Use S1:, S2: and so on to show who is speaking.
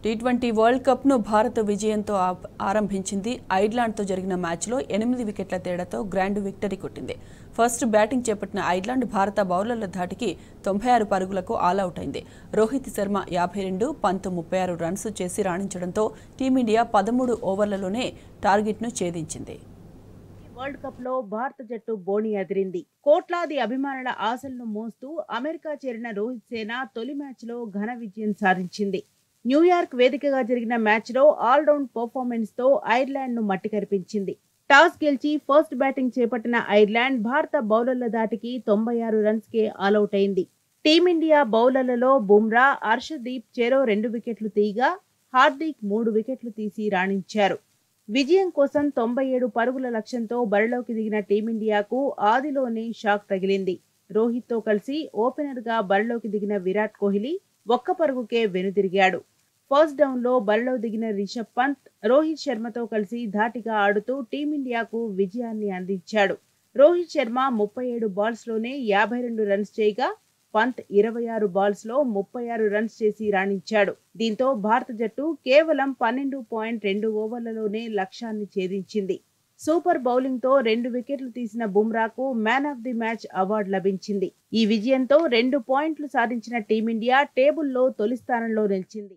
S1: T20 world కప్ను Bharat విజయంతో ఆరంభించింది. ఐర్లాండ్తో జరిగిన మ్యాచ్లో 8 వికెట్ల తేడాతో గ్రాండ్ విక్టరీ కొట్టింది. ఫస్ట్ బ్యాటింగ్ చేపట్టిన ఐర్లాండ్ భారత బౌలర్ల ధాటికి 96 పరుగులకు ఆలౌట్ అయింది. రోహిత్ శర్మ 52, పంత్ 36 రన్స్ చేసి రాణించడంతో టీమిండియా 13 ఓవర్లలోనే టార్గెట్ను ఛేదించింది.
S2: వరల్డ్ కప్ లో భారత జట్టు బోణి అదిరింది. కోట్లాది అభిమానుల ఆశలను మోస్తూ అమెరికా చేరిన రోహిత్ సేన తొలి మ్యాచ్ లో ఘన విజయం సాధించింది. న్యూయార్క్ వేదికగా జరిగిన మ్యాచ్ లో ఆల్రౌండ్ పర్ఫార్మెన్స్ తో ఐర్లాండ్ ను మట్టి కరిపించింది. టాస్ గెలిచి ఫస్ట్ బ్యాటింగ్ చేపట్టిన ఐర్లాండ్ భారత బౌలర్ల దాటికి 96 రన్స్ కే ఆలౌట్ అయింది. టీమిండియా బౌలర్లలో బుమ్రా, హర్షదీప్ చెరో 2 వికెట్లు తీయగా హార్దిక్ 3 వికెట్లు తీసి రాణించారు. విజయం కోసం 97 పరుగుల లక్ష్యంతో బరిలోకి దిగిన టీమిండియాకు ఆదిలోనే షాక్ తగిలింది. రోహిత్ తో కలిసి ఓపెనర్ గా బరిలోకి దిగిన విరాట్ కోహ్లీ ఒక్క పరుగుకే వెనుదిరిగాడు. ఫస్ట్ డౌన్ లో బరిలో దిగిన రిషబ్ పంత్ రోహిత్ శర్మతో కలిసి ధాటిగా ఆడుతూ టీమిండియాకు విజయాన్ని అందించాడు. రోహిత్ శర్మ 37 బాల్స్ లోనే 52 రన్స్ చేయగా పంత్ 26 బాల్స్ లో 36 రన్స్ చేసి రాణించాడు. దీంతో భారత జట్టు కేవలం 12.2 ఓవర్లలోనే లక్ష్యాన్ని ఛేదించింది. సూపర్ బౌలింగ్ తో 2 వికెట్లు తీసిన బుమ్రాకు man of the match award లభించింది. ఈ విజయంతో 2 పాయింట్లు సాధించిన టీమిండియా టేబుల్లో తొలి స్థానంలో నిలిచింది.